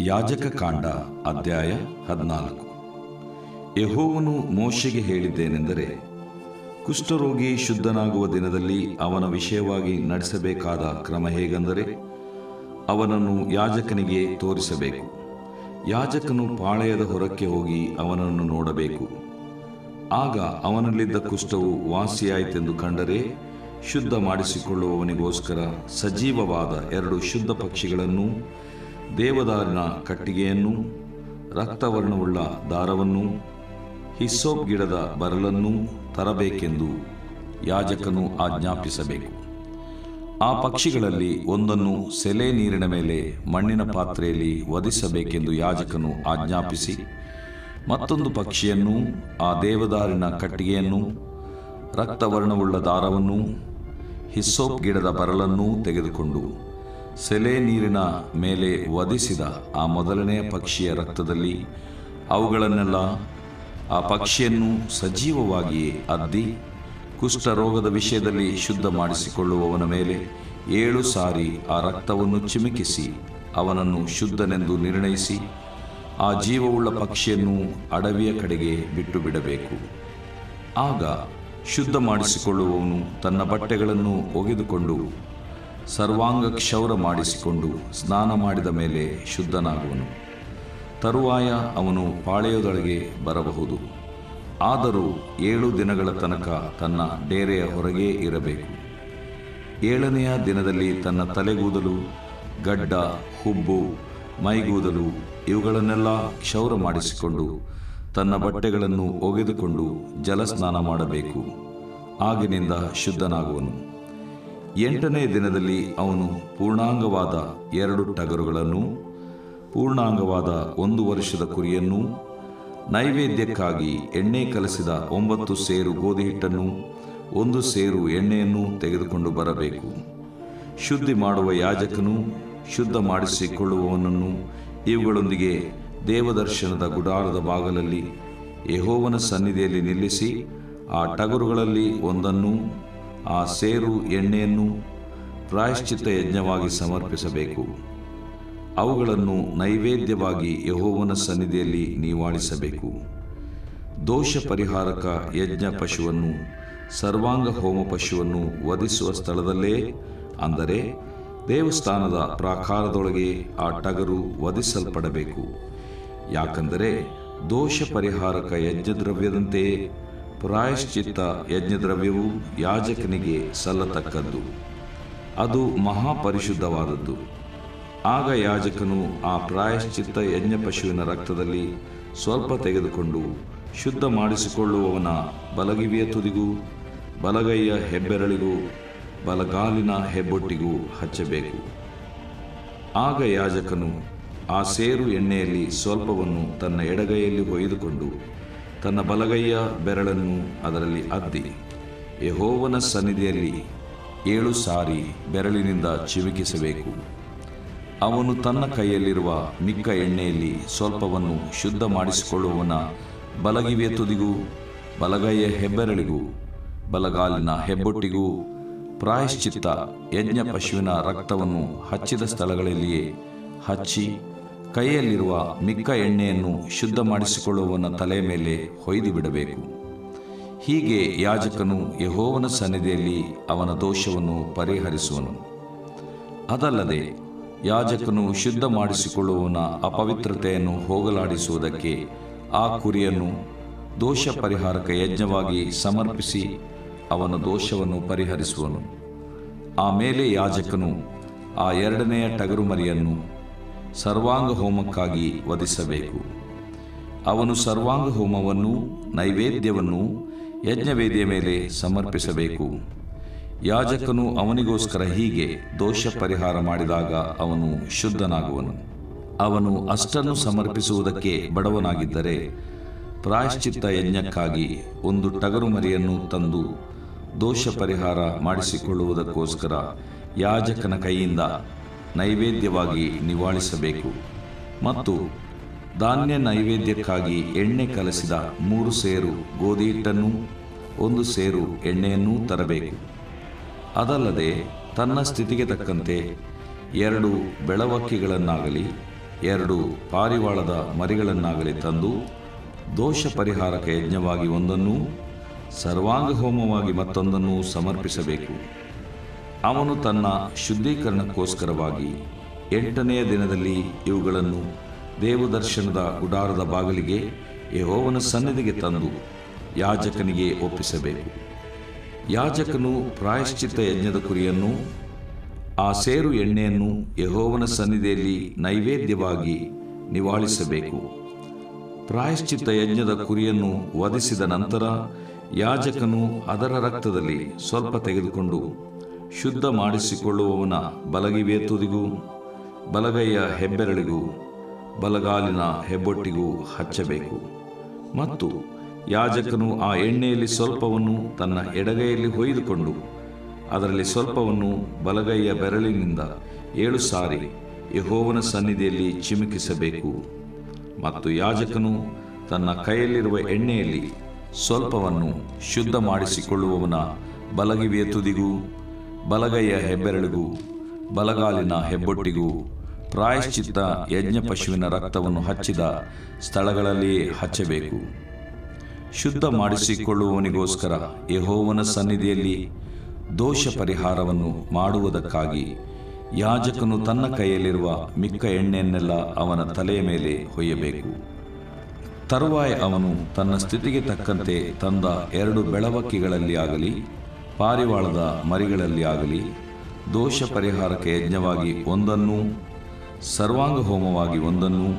ಯಾಜಕ ಕಾಂಡ ಅಧ್ಯಾಯ 14. ಯೆಹೋವನು ಮೋಶೆಗೆ ಹೇಳಿದ್ದೇನೆಂದರೆ, ಕುಷ್ಠರೋಗಿ ಶುದ್ಧನಾಗುವ ದಿನದಲ್ಲಿ ಅವನ ವಿಷಯವಾಗಿ ನಡೆಸಬೇಕಾದ ಕ್ರಮ ಹೇಗೆಂದರೆ, ಅವನನ್ನು ಯಾಜಕನಿಗೆ ತೋರಿಸಬೇಕು. ಯಾಜಕನು ಪಾಳೆಯದ ಹೊರಕ್ಕೆ ಹೋಗಿ ಅವನನ್ನು ನೋಡಬೇಕು. ಆಗ ಅವನಲ್ಲಿದ್ದ ಕುಷ್ಠವು ವಾಸಿಯಾಯಿತೆಂದು ಕಂಡರೆ, ಶುದ್ಧ ಮಾಡಿಸಿಕೊಳ್ಳುವವನಿಗೋಸ್ಕರ ಸಜೀವವಾದ 2 ಶುದ್ಧ ಪಕ್ಷಿಗಳನ್ನು, ದೇವದಾರಿನ ಕಟ್ಟಿಗೆಯನ್ನು, ರಕ್ತವರ್ಣವುಳ್ಳ ದಾರವನ್ನು, ಹಿಸ್ಸೋಪ್ ಗಿಡದ ಬರಲನ್ನು ತರಬೇಕೆಂದು ಯಾಜಕನು ಆಜ್ಞಾಪಿಸಬೇಕು. ಆ ಪಕ್ಷಿಗಳಲ್ಲಿ ಒಂದನ್ನು ಸೆಲೆ ನೀರಿನ ಮೇಲೆ ಮಣ್ಣಿನ ಪಾತ್ರೆಯಲ್ಲಿ ವಧಿಸಬೇಕೆಂದು ಯಾಜಕನು ಆಜ್ಞಾಪಿಸಿ, ಮತ್ತೊಂದು ಪಕ್ಷಿಯನ್ನು, ಆ ದೇವದಾರಿನ ಕಟ್ಟಿಗೆಯನ್ನು, ರಕ್ತವರ್ಣವುಳ್ಳ ದಾರವನ್ನು, ಹಿಸ್ಸೋಪ್ ಗಿಡದ ಬರಲನ್ನೂ ತೆಗೆದುಕೊಂಡು ಸೆಲೆ ನೀರಿನ ಮೇಲೆ ವಧಿಸಿದ ಆ ಮೊದಲನೆಯ ಪಕ್ಷಿಯ ರಕ್ತದಲ್ಲಿ ಅವುಗಳನ್ನೆಲ್ಲ ಆ ಪಕ್ಷಿಯನ್ನು ಸಜೀವವಾಗಿಯೇ ಅದ್ದಿ, ಕುಷ್ಠರೋಗದ ವಿಷಯದಲ್ಲಿ ಶುದ್ಧ ಮಾಡಿಸಿಕೊಳ್ಳುವವನ ಮೇಲೆ 7 ಸಾರಿ ಆ ರಕ್ತವನ್ನು ಚಿಮುಕಿಸಿ ಅವನನ್ನು ಶುದ್ಧನೆಂದು ನಿರ್ಣಯಿಸಿ, ಆ ಜೀವವುಳ್ಳ ಪಕ್ಷಿಯನ್ನು ಅಡವಿಯ ಕಡೆಗೆ ಬಿಟ್ಟು ಬಿಡಬೇಕು. ಆಗ ಶುದ್ಧ ಮಾಡಿಸಿಕೊಳ್ಳುವವನು ತನ್ನ ಬಟ್ಟೆಗಳನ್ನು ಒಗೆದುಕೊಂಡು ಸರ್ವಾಂಗ ಕ್ಷೌರ ಮಾಡಿಸಿಕೊಂಡು ಸ್ನಾನ ಮಾಡಿದ ಮೇಲೆ ಶುದ್ಧನಾಗುವನು. ತರುವಾಯ ಅವನು ಪಾಳೆಯದೊಳಗೆ ಬರಬಹುದು. ಆದರೂ 7 ದಿನಗಳ ತನಕ ತನ್ನ ಡೇರೆಯ ಹೊರಗೇ ಇರಬೇಕು. 7ನೆಯ ದಿನದಲ್ಲಿ ತನ್ನ ತಲೆಗೂದಲು, ಗಡ್ಡ, ಹುಬ್ಬು, ಮೈಗೂದಲು ಇವುಗಳನ್ನೆಲ್ಲ ಕ್ಷೌರ ಮಾಡಿಸಿಕೊಂಡು ತನ್ನ ಬಟ್ಟೆಗಳನ್ನು ಒಗೆದುಕೊಂಡು ಜಲಸ್ನಾನ ಮಾಡಬೇಕು. ಆಗಿನಿಂದ ಶುದ್ಧನಾಗುವನು. 8ನೇ ದಿನದಲ್ಲಿ ಅವನು ಪೂರ್ಣಾಂಗವಾದ 2 ಟಗರುಗಳನ್ನು, ಪೂರ್ಣಾಂಗವಾದ 1 ವರ್ಷದ ಕುರಿಯನ್ನು, ನೈವೇದ್ಯಕ್ಕಾಗಿ ಎಣ್ಣೆ ಕಲಸಿದ 9 ಸೇರು ಗೋಧಿ ಹಿಟ್ಟನ್ನು, 1 ಸೇರು ಎಣ್ಣೆಯನ್ನು ತೆಗೆದುಕೊಂಡು ಬರಬೇಕು. ಶುದ್ಧಿ ಮಾಡುವ ಯಾಜಕನು ಶುದ್ಧ ಮಾಡಿಸಿಕೊಳ್ಳುವವನನ್ನು ಇವುಗಳೊಂದಿಗೆ ದೇವದರ್ಶನದ ಗುಡಾರದ ಬಾಗಲಲ್ಲಿ ಯೆಹೋವನ ಸನ್ನಿಧಿಯಲ್ಲಿ ನಿಲ್ಲಿಸಿ, ಆ ಟಗರುಗಳಲ್ಲಿ ಒಂದನ್ನು, ಆ ಸೇರು ಎಣ್ಣೆಯನ್ನು ಪ್ರಾಯಶ್ಚಿತ್ತ ಯಜ್ಞವಾಗಿ ಸಮರ್ಪಿಸಬೇಕು. ಅವುಗಳನ್ನು ನೈವೇದ್ಯವಾಗಿ ಯೆಹೋವನ ಸನ್ನಿಧಿಯಲ್ಲಿ ನಿವಾಳಿಸಬೇಕು. ದೋಷ ಪರಿಹಾರಕ ಯಜ್ಞ ಪಶುವನ್ನು, ಸರ್ವಾಂಗ ಹೋಮ ಪಶುವನ್ನು ವಧಿಸುವ ಸ್ಥಳದಲ್ಲೇ, ಅಂದರೆ ದೇವಸ್ಥಾನದ ಪ್ರಾಕಾರದೊಳಗೆ ಆ ಟಗರು ವಧಿಸಲ್ಪಡಬೇಕು. ಯಾಕಂದರೆ ದೋಷ ಪರಿಹಾರಕ ಯಜ್ಞದ್ರವ್ಯದಂತೆಯೇ ಪ್ರಾಯಶ್ಚಿತ್ತ ಯಜ್ಞದ್ರವ್ಯವು ಯಾಜಕನಿಗೆ ಸಲ್ಲತಕ್ಕದ್ದು. ಅದು ಮಹಾಪರಿಶುದ್ಧವಾದದ್ದು. ಆಗ ಯಾಜಕನು ಆ ಪ್ರಾಯಶ್ಚಿತ್ತ ಯಜ್ಞ ಪಶುವಿನ ರಕ್ತದಲ್ಲಿ ಸ್ವಲ್ಪ ತೆಗೆದುಕೊಂಡು ಶುದ್ಧ ಮಾಡಿಸಿಕೊಳ್ಳುವವನ ಬಲಗಿವಿಯ ತುದಿಗೂ, ಬಲಗೈಯ ಹೆಬ್ಬೆರಳಿಗೂ, ಬಲಗಾಲಿನ ಹೆಬ್ಬೊಟ್ಟಿಗೂ ಹಚ್ಚಬೇಕು. ಆಗ ಯಾಜಕನು ಆ ಸೇರು ಎಣ್ಣೆಯಲ್ಲಿ ಸ್ವಲ್ಪವನ್ನು ತನ್ನ ಎಡಗೈಯಲ್ಲಿ ಹೊಯ್ದುಕೊಂಡು ತನ್ನ ಬಲಗೈಯ ಬೆರಳನ್ನು ಅದರಲ್ಲಿ ಅದ್ದಿ ಯೆಹೋವನ ಸನ್ನಿಧಿಯಲ್ಲಿ 7 ಸಾರಿ ಬೆರಳಿನಿಂದ ಚಿಮುಕಿಸಬೇಕು. ಅವನು ತನ್ನ ಕೈಯಲ್ಲಿರುವ ಮಿಕ್ಕ ಎಣ್ಣೆಯಲ್ಲಿ ಸ್ವಲ್ಪವನ್ನು ಶುದ್ಧ ಮಾಡಿಸಿಕೊಳ್ಳುವವನ ಬಲಗಿವಿಯ ತುದಿಗೂ, ಬಲಗೈಯ ಹೆಬ್ಬೆರಳಿಗೂ, ಬಲಗಾಲಿನ ಹೆಬ್ಬೊಟ್ಟಿಗೂ ಪ್ರಾಯಶ್ಚಿತ್ತ ಯಜ್ಞ ಪಶುವಿನ ರಕ್ತವನ್ನು ಹಚ್ಚಿದ ಸ್ಥಳಗಳಲ್ಲಿಯೇ ಹಚ್ಚಿ, ಕೈಯಲ್ಲಿರುವ ಮಿಕ್ಕ ಎಣ್ಣೆಯನ್ನು ಶುದ್ಧ ಮಾಡಿಸಿಕೊಳ್ಳುವವನ ತಲೆಯ ಮೇಲೆ ಹೊಯ್ದು ಬಿಡಬೇಕು. ಹೀಗೆ ಯಾಜಕನು ಯೆಹೋವನ ಸನ್ನಿಧಿಯಲ್ಲಿ ಅವನ ದೋಷವನ್ನು ಪರಿಹರಿಸುವನು. ಅದಲ್ಲದೆ ಯಾಜಕನು ಶುದ್ಧ ಮಾಡಿಸಿಕೊಳ್ಳುವವನ ಅಪವಿತ್ರತೆಯನ್ನು ಹೋಗಲಾಡಿಸುವುದಕ್ಕೆ ಆ ಕುರಿಯನ್ನು ದೋಷ ಪರಿಹಾರಕ ಯಜ್ಞವಾಗಿ ಸಮರ್ಪಿಸಿ ಅವನ ದೋಷವನ್ನು ಪರಿಹರಿಸುವನು. ಆಮೇಲೆ ಯಾಜಕನು ಆ 2ನೆಯ ಟಗರು ಮರಿಯನ್ನು ಸರ್ವಾಂಗ ಹೋಮಕ್ಕಾಗಿ ವಧಿಸಬೇಕು. ಅವನು ಸರ್ವಾಂಗ ಹೋಮವನ್ನು, ನೈವೇದ್ಯವನ್ನು ಯಜ್ಞವೇದಿಯ ಮೇಲೆ ಸಮರ್ಪಿಸಬೇಕು. ಯಾಜಕನು ಅವನಿಗೋಸ್ಕರ ಹೀಗೆ ದೋಷ ಪರಿಹಾರ ಮಾಡಿದಾಗ ಅವನು ಶುದ್ಧನಾಗುವನು. ಅವನು ಅಷ್ಟನ್ನು ಸಮರ್ಪಿಸುವುದಕ್ಕೆ ಬಡವನಾಗಿದ್ದರೆ, ಪ್ರಾಯಶ್ಚಿತ್ತ ಯಜ್ಞಕ್ಕಾಗಿ 1 ಟಗರು ಮರಿಯನ್ನು ತಂದು ದೋಷ ಪರಿಹಾರ ಮಾಡಿಸಿಕೊಳ್ಳುವುದಕ್ಕೋಸ್ಕರ ಯಾಜಕನ ಕೈಯಿಂದ ನೈವೇದ್ಯವಾಗಿ ನಿವಾಳಿಸಬೇಕು. ಮತ್ತು ಧಾನ್ಯ ನೈವೇದ್ಯಕ್ಕಾಗಿ ಎಣ್ಣೆ ಕಲಸಿದ 3 ಸೇರು ಗೋಧಿ ಹಿಟ್ಟನ್ನು, 1 ಸೇರು ಎಣ್ಣೆಯನ್ನೂ ತರಬೇಕು. ಅದಲ್ಲದೆ ತನ್ನ ಸ್ಥಿತಿಗೆ ತಕ್ಕಂತೆ 2 ಬೆಳವಕ್ಕಿಗಳನ್ನಾಗಲಿ 2 ಪಾರಿವಾಳದ ಮರಿಗಳನ್ನಾಗಲಿ ತಂದು ದೋಷ ಪರಿಹಾರಕ ಯಜ್ಞವಾಗಿ ಒಂದನ್ನೂ ಸರ್ವಾಂಗ ಹೋಮವಾಗಿ ಮತ್ತೊಂದನ್ನು ಸಮರ್ಪಿಸಬೇಕು. ಅವನು ತನ್ನ ಶುದ್ಧೀಕರಣಕ್ಕೋಸ್ಕರವಾಗಿ 8ನೆಯ ದಿನದಲ್ಲಿ ಇವುಗಳನ್ನು ದೇವದರ್ಶನದ ಗುಡಾರದ ಬಾಗಿಲಿಗೆ ಯೆಹೋವನ ಸನ್ನಿಧಿಗೆ ತಂದು ಯಾಜಕನಿಗೆ ಒಪ್ಪಿಸಬೇಕು. ಯಾಜಕನು ಪ್ರಾಯಶ್ಚಿತ್ತ ಯಜ್ಞದ ಕುರಿಯನ್ನು ಆ ಸೇರು ಎಣ್ಣೆಯನ್ನು ಯೆಹೋವನ ಸನ್ನಿಧಿಯಲ್ಲಿ ನೈವೇದ್ಯವಾಗಿ ನಿವಾಳಿಸಬೇಕು. ಪ್ರಾಯಶ್ಚಿತ್ತ ಯಜ್ಞದ ಕುರಿಯನ್ನು ವಧಿಸಿದ ನಂತರ ಯಾಜಕನು ಅದರ ರಕ್ತದಲ್ಲಿ ಸ್ವಲ್ಪ ತೆಗೆದುಕೊಂಡು ಶುದ್ಧ ಮಾಡಿಸಿಕೊಳ್ಳುವವನ ಬಲಗಿವಿಯ ತುದಿಗೂ ಬಲಗೈಯ ಹೆಬ್ಬೆರಳಿಗೂ ಬಲಗಾಲಿನ ಹೆಬ್ಬೊಟ್ಟಿಗೂ ಹಚ್ಚಬೇಕು. ಮತ್ತು ಯಾಜಕನು ಆ ಎಣ್ಣೆಯಲ್ಲಿ ಸ್ವಲ್ಪವನ್ನು ತನ್ನ ಎಡಗೈಯಲ್ಲಿ ಹೊಯ್ದುಕೊಂಡು ಅದರಲ್ಲಿ ಸ್ವಲ್ಪವನ್ನು ಬಲಗೈಯ ಬೆರಳಿನಿಂದ 7 ಸಾರಿ ಯೆಹೋವನ ಸನ್ನಿಧಿಯಲ್ಲಿ ಚಿಮುಕಿಸಬೇಕು. ಮತ್ತು ಯಾಜಕನು ತನ್ನ ಕೈಯಲ್ಲಿರುವ ಎಣ್ಣೆಯಲ್ಲಿ ಸ್ವಲ್ಪವನ್ನು ಶುದ್ಧ ಮಾಡಿಸಿಕೊಳ್ಳುವವನ ಬಲಗಿವಿಯ ತುದಿಗೂ ಬಲಗೈಯ ಹೆಬ್ಬೆರಳಿಗೂ ಬಲಗಾಲಿನ ಹೆಬ್ಬೊಟ್ಟಿಗೂ ಪ್ರಾಯಶ್ಚಿತ್ತ ಯಜ್ಞ ಪಶುವಿನ ರಕ್ತವನ್ನು ಹಚ್ಚಿದ ಸ್ಥಳಗಳಲ್ಲಿ ಹಚ್ಚಬೇಕು. ಶುದ್ಧ ಮಾಡಿಸಿಕೊಳ್ಳುವವನಿಗೋಸ್ಕರ ಯೆಹೋವನ ಸನ್ನಿಧಿಯಲ್ಲಿ ದೋಷ ಪರಿಹಾರವನ್ನು ಮಾಡುವುದಕ್ಕಾಗಿ ಯಾಜಕನು ತನ್ನ ಕೈಯಲ್ಲಿರುವ ಮಿಕ್ಕ ಎಣ್ಣೆಯನ್ನೆಲ್ಲ ಅವನ ತಲೆಯ ಮೇಲೆ ಹೊಯ್ಯಬೇಕು. ತರುವಾಯ ಅವನು ತನ್ನ ಸ್ಥಿತಿಗೆ ತಕ್ಕಂತೆ ತಂದ 2 ಬೆಳವಕ್ಕಿಗಳಲ್ಲಿ ಆಗಲಿ ಪಾರಿವಾಳದ ಮರಿಗಳಲ್ಲಿ ಆಗಲಿ ದೋಷ ಪರಿಹಾರಕ ಯಜ್ಞವಾಗಿ ಒಂದನ್ನೂ ಸರ್ವಾಂಗ ಹೋಮವಾಗಿ ಒಂದನ್ನೂ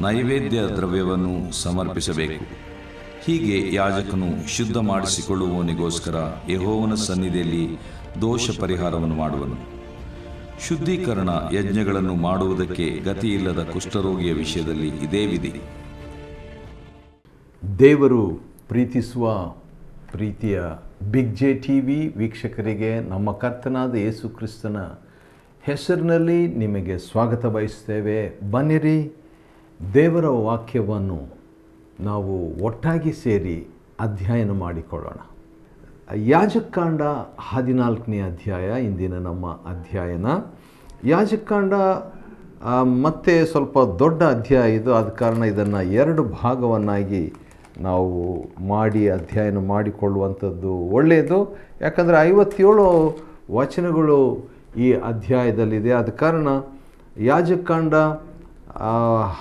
ನೈವೇದ್ಯ ದ್ರವ್ಯವನ್ನು ಸಮರ್ಪಿಸಬೇಕು. ಹೀಗೆ ಯಾಜಕನು ಶುದ್ಧ ಮಾಡಿಸಿಕೊಳ್ಳುವವನಿಗೋಸ್ಕರ ಯೆಹೋವನ ಸನ್ನಿಧಿಯಲ್ಲಿ ದೋಷ ಪರಿಹಾರವನ್ನು ಮಾಡುವನು. ಶುದ್ಧೀಕರಣ ಯಜ್ಞಗಳನ್ನು ಮಾಡುವುದಕ್ಕೆ ಗತಿಯಿಲ್ಲದ ಕುಷ್ಠರೋಗಿಯ ವಿಷಯದಲ್ಲಿ ಇದೇ ವಿಧಿ. ದೇವರು ಪ್ರೀತಿಸುವ ಪ್ರೀತಿಯ ಬಿಗ್ ಜೆ TV ವೀಕ್ಷಕರಿಗೆ ನಮ್ಮ ಕರ್ತನಾದ ಯೇಸು ಕ್ರಿಸ್ತನ ಹೆಸರಿನಲ್ಲಿ ನಿಮಗೆ ಸ್ವಾಗತ ಬಯಸ್ತೇವೆ. ಬನ್ನಿರಿ, ದೇವರ ವಾಕ್ಯವನ್ನು ನಾವು ಒಟ್ಟಾಗಿ ಸೇರಿ ಅಧ್ಯಯನ ಮಾಡಿಕೊಳ್ಳೋಣ. ಯಾಜಕಕಾಂಡ 14ನೇ ಅಧ್ಯಾಯ ಇಂದಿನ ನಮ್ಮ ಅಧ್ಯಯನ. ಯಾಜಕಕಾಂಡ ಮತ್ತೆ ಸ್ವಲ್ಪ ದೊಡ್ಡ ಅಧ್ಯಾಯ ಇದು. ಆದ ಕಾರಣ ಇದನ್ನು 2 ಭಾಗವನ್ನಾಗಿ ನಾವು ಮಾಡಿ ಅಧ್ಯಯನ ಮಾಡಿಕೊಳ್ಳುವಂಥದ್ದು ಒಳ್ಳೆಯದು. ಯಾಕಂದರೆ 57 ವಚನಗಳು ಈ ಅಧ್ಯಾಯದಲ್ಲಿದೆ. ಆದ ಕಾರಣ ಯಾಜಕಕಾಂಡ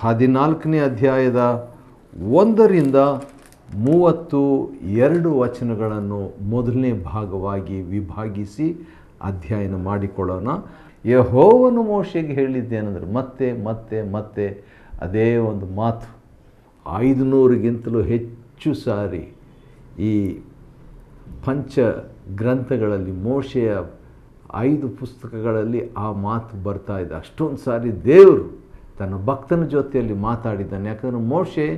14ನೇ ಅಧ್ಯಾಯದ 1ರಿಂದ 32 ವಚನಗಳನ್ನು ಮೊದಲನೇ ಭಾಗವಾಗಿ ವಿಭಾಗಿಸಿ ಅಧ್ಯಯನ ಮಾಡಿಕೊಳ್ಳೋಣ. ಯೆಹೋವನು ಮೋಶೆಗೆ ಹೇಳಿದ್ದೇನೆಂದರೆ ಮತ್ತೆ ಮತ್ತೆ ಮತ್ತೆ ಅದೇ ಒಂದು ಮಾತು 500ಗಿಂತಲೂ ಹೆಚ್ಚು ಸಾರಿ ಈ ಪಂಚ ಗ್ರಂಥಗಳಲ್ಲಿ ಮೋಶೆಯ 5 ಪುಸ್ತಕಗಳಲ್ಲಿ ಆ ಮಾತು ಬರ್ತಾ ಇದೆ. ಅಷ್ಟೊಂದು ಸಾರಿ ದೇವರು ತನ್ನ ಭಕ್ತನ ಜೊತೆಯಲ್ಲಿ ಮಾತಾಡಿದ್ದಾನೆ. ಯಾಕಂದರೆ ಮೋಶೆ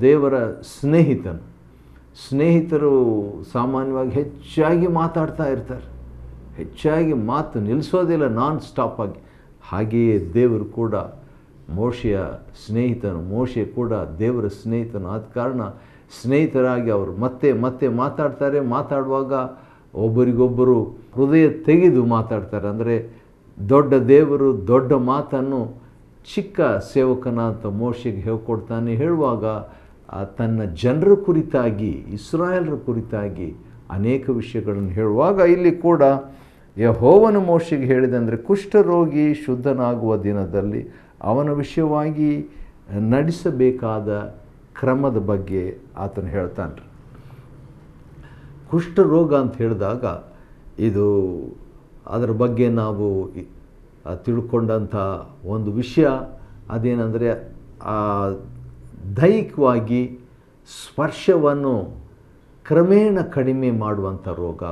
ದೇವರ ಸ್ನೇಹಿತರು ಸಾಮಾನ್ಯವಾಗಿ ಹೆಚ್ಚಾಗಿ ಮಾತಾಡ್ತಾ ಇರ್ತಾರೆ, ಹೆಚ್ಚಾಗಿ ಮಾತು ನಿಲ್ಲಿಸೋದಿಲ್ಲ, ನಾನ್ ಸ್ಟಾಪ್ ಆಗಿ. ಹಾಗೆಯೇ ದೇವರು ಕೂಡ ಮೋಶೆಯ ಸ್ನೇಹಿತನು, ಮೋಶೆ ಕೂಡ ದೇವರ ಸ್ನೇಹಿತನು. ಆದ ಕಾರಣ ಸ್ನೇಹಿತರಾಗಿ ಅವರು ಮತ್ತೆ ಮತ್ತೆ ಮಾತಾಡ್ತಾರೆ. ಮಾತಾಡುವಾಗ ಒಬ್ಬರಿಗೊಬ್ಬರು ಹೃದಯ ತೆಗೆದು ಮಾತಾಡ್ತಾರೆ. ಅಂದರೆ ದೊಡ್ಡ ದೇವರು ದೊಡ್ಡ ಮಾತನ್ನು ಚಿಕ್ಕ ಸೇವಕನ ಅಂತ ಮೋಶೆಗೆ ಹೇಳ್ಕೊಡ್ತಾನೆ. ಹೇಳುವಾಗ ತನ್ನ ಜನರ ಕುರಿತಾಗಿ, ಇಸ್ರಾಯೇಲರ ಕುರಿತಾಗಿ ಅನೇಕ ವಿಷಯಗಳನ್ನು ಹೇಳುವಾಗ ಇಲ್ಲಿ ಕೂಡ ಯೆಹೋವನು ಮೋಶೆಗೆ ಹೇಳಿದಂದರೆ ಕುಷ್ಠರೋಗಿ ಶುದ್ಧನಾಗುವ ದಿನದಲ್ಲಿ ಅವನ ವಿಷಯವಾಗಿ ನಡೆಸಬೇಕಾದ ಕ್ರಮದ ಬಗ್ಗೆ ಆತನು ಹೇಳ್ತಾನೆ. ಕುಷ್ಠರೋಗ ಅಂತ ಹೇಳಿದಾಗ ಇದು ಅದರ ಬಗ್ಗೆ ನಾವು ತಿಳ್ಕೊಂಡಂಥ ಒಂದು ವಿಷಯ ಅದೇನೆಂದರೆ ದೈಹಿಕವಾಗಿ ಸ್ಪರ್ಶವನ್ನು ಕ್ರಮೇಣ ಕಡಿಮೆ ಮಾಡುವಂಥ ರೋಗ,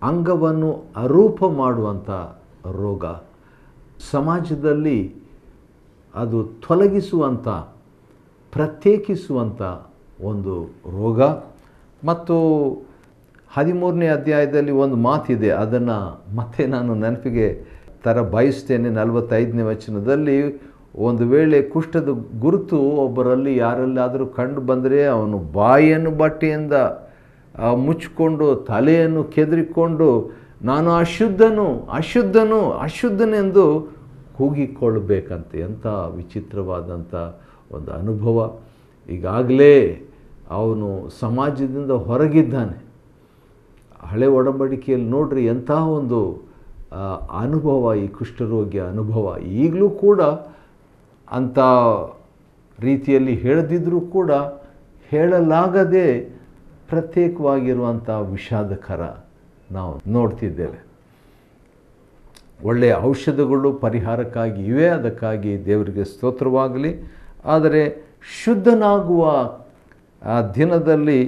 ಅಂಗವನ್ನು ಅರೂಪ ಮಾಡುವಂಥ ರೋಗ, ಸಮಾಜದಲ್ಲಿ ಅದು ತೊಲಗಿಸುವಂಥ ಪ್ರತ್ಯೇಕಿಸುವಂಥ ಒಂದು ರೋಗ. ಮತ್ತು 13ನೇ ಅಧ್ಯಾಯದಲ್ಲಿ ಒಂದು ಮಾತಿದೆ, ಅದನ್ನು ಮತ್ತೆ ನಾನು ನೆನಪಿಗೆ ಬಯಸ್ತೇನೆ. 45ನೇ ವಚನದಲ್ಲಿ ಒಂದು ವೇಳೆ ಕುಷ್ಠದ ಗುರುತು ಒಬ್ಬರಲ್ಲಿ ಯಾರಲ್ಲಾದರೂ ಕಂಡು ಬಂದರೆ ಅವನು ಬಾಯಿಯನ್ನು ಬಟ್ಟೆಯಿಂದ ಮುಚ್ಚಿಕೊಂಡು ತಲೆಯನ್ನು ಕೆದರಿಕೊಂಡು ನಾನು ಅಶುದ್ಧನೆಂದು ಕೂಗಿಕೊಳ್ಳಬೇಕಂತೆ. ಎಂಥ ವಿಚಿತ್ರವಾದಂಥ ಒಂದು ಅನುಭವ. ಈಗಾಗಲೇ ಅವನು ಸಮಾಜದಿಂದ ಹೊರಗಿದ್ದಾನೆ. ಹಳೆ ಒಡಂಬಡಿಕೆಯಲ್ಲಿ ನೋಡ್ರಿ ಎಂಥ ಒಂದು ಅನುಭವ, ಈ ಕುಷ್ಠರೋಗಿಯ ಅನುಭವ. ಈಗಲೂ ಕೂಡ ಅಂಥ ರೀತಿಯಲ್ಲಿ ಹೇಳದಿದ್ದರೂ ಕೂಡ ಹೇಳಲಾಗದೆ ಪ್ರತ್ಯೇಕವಾಗಿರುವಂಥ ವಿಷಾದಕರ ನಾವು ನೋಡ್ತಿದ್ದೇವೆ. ಒಳ್ಳೆಯ ಔಷಧಗಳು ಪರಿಹಾರಕ್ಕಾಗಿ ಇವೆ, ಅದಕ್ಕಾಗಿ ದೇವರಿಗೆ ಸ್ತೋತ್ರವಾಗಲಿ. ಆದರೆ ಶುದ್ಧನಾಗುವ ಆ ದಿನದಲ್ಲಿ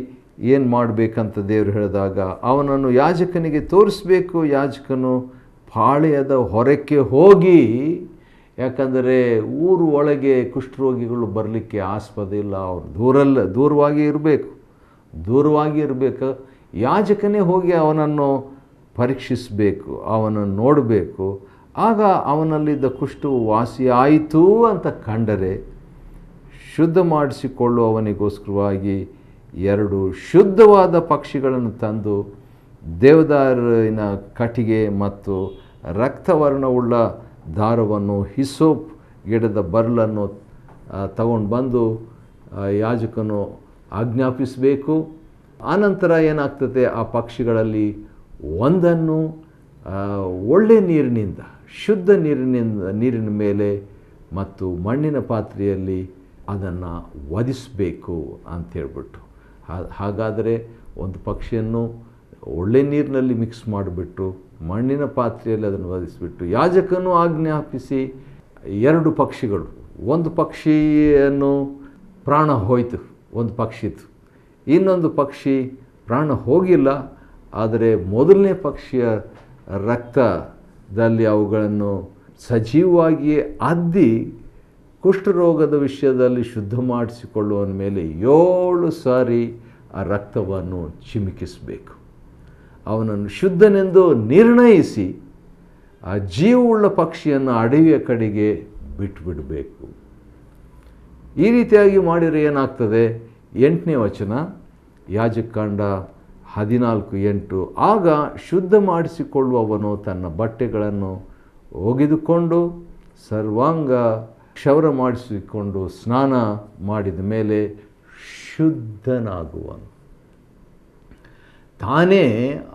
ಏನು ಮಾಡಬೇಕಂತ ದೇವರು ಹೇಳಿದಾಗ ಅವನನ್ನು ಯಾಜಕನಿಗೆ ತೋರಿಸಬೇಕು. ಯಾಜಕನು ಪಾಳೆಯದ ಹೊರಕ್ಕೆ ಹೋಗಿ, ಯಾಕಂದರೆ ಊರು ಒಳಗೆ ಕುಷ್ಠರೋಗಿಗಳು ಬರಲಿಕ್ಕೆ ಆಸ್ಪದ ಇಲ್ಲ, ಅವರು ದೂರವಾಗಿ ಇರಬೇಕು. ಯಾಜಕನೇ ಹೋಗಿ ಅವನನ್ನು ಪರೀಕ್ಷಿಸಬೇಕು, ಅವನನ್ನು ನೋಡಬೇಕು. ಆಗ ಅವನಲ್ಲಿದ್ದ ಕುಷ್ಠವು ವಾಸಿಯಾಯಿತು ಅಂತ ಕಂಡರೆ ಶುದ್ಧ ಮಾಡಿಸಿಕೊಳ್ಳುವವನಿಗೋಸ್ಕರವಾಗಿ 2 ಶುದ್ಧವಾದ ಪಕ್ಷಿಗಳನ್ನು ತಂದು ದೇವದಾರಿನ ಕಟ್ಟಿಗೆ ಮತ್ತು ರಕ್ತವರ್ಣವುಳ್ಳ ದಾರವನ್ನು, ಹಿಸೋಪ್ ಗಿಡದ ಬರ್ಲನ್ನು ತಗೊಂಡು ಬಂದು ಯಾಜಕನು ಆಜ್ಞಾಪಿಸಬೇಕು. ಆನಂತರ ಏನಾಗ್ತದೆ, ಆ ಪಕ್ಷಿಗಳಲ್ಲಿ ಒಂದನ್ನು ಒಳ್ಳೆಯ ನೀರಿನಿಂದ, ಶುದ್ಧ ನೀರಿನ ಮೇಲೆ ಮತ್ತು ಮಣ್ಣಿನ ಪಾತ್ರೆಯಲ್ಲಿ ಅದನ್ನು ವಧಿಸಬೇಕು ಅಂಥೇಳ್ಬಿಟ್ಟು. ಹಾಗಾದರೆ ಒಂದು ಪಕ್ಷಿಯನ್ನು ಒಳ್ಳೆ ನೀರಿನಲ್ಲಿ ಮಿಕ್ಸ್ ಮಾಡಿಬಿಟ್ಟು ಮಣ್ಣಿನ ಪಾತ್ರೆಯಲ್ಲಿ ಅದನ್ನು ವಧಿಸಿಬಿಟ್ಟು ಯಾಜಕನು ಆಜ್ಞಾಪಿಸಿ 2 ಪಕ್ಷಿಗಳು, ಒಂದು ಪಕ್ಷಿಯನ್ನು ಪ್ರಾಣ ಹೋಯಿತು, ಒಂದು ಪಕ್ಷಿದು. ಇನ್ನೊಂದು ಪಕ್ಷಿ ಪ್ರಾಣ ಹೋಗಿಲ್ಲ, ಆದರೆ ಮೊದಲನೇ ಪಕ್ಷಿಯ ರಕ್ತದಲ್ಲಿ ಅವುಗಳನ್ನು ಸಜೀವವಾಗಿಯೇ ಅದ್ದಿ ಕುಷ್ಠರೋಗದ ವಿಷಯದಲ್ಲಿ ಶುದ್ಧ ಮಾಡಿಸಿಕೊಳ್ಳುವ ಮೇಲೆ 7 ಸಾರಿ ಆ ರಕ್ತವನ್ನು ಚಿಮುಕಿಸಬೇಕು. ಅವನನ್ನು ಶುದ್ಧನೆಂದು ನಿರ್ಣಯಿಸಿ ಆ ಜೀವವುಳ್ಳ ಪಕ್ಷಿಯನ್ನು ಅಡವಿಯ ಕಡೆಗೆ ಬಿಟ್ಟುಬಿಡಬೇಕು. ಈ ರೀತಿಯಾಗಿ ಮಾಡಿದರೆ ಏನಾಗ್ತದೆ, 8ನೇ ವಚನ, ಯಾಜಕಕಾಂಡ 14:8. ಆಗ ಶುದ್ಧ ಮಾಡಿಸಿಕೊಳ್ಳುವವನು ತನ್ನ ಬಟ್ಟೆಗಳನ್ನು ಒಗೆದುಕೊಂಡು ಸರ್ವಾಂಗ ಕ್ಷೌರ ಮಾಡಿಸಿಕೊಂಡು ಸ್ನಾನ ಮಾಡಿದ ಮೇಲೆ ಶುದ್ಧನಾಗುವನು. ತಾನೇ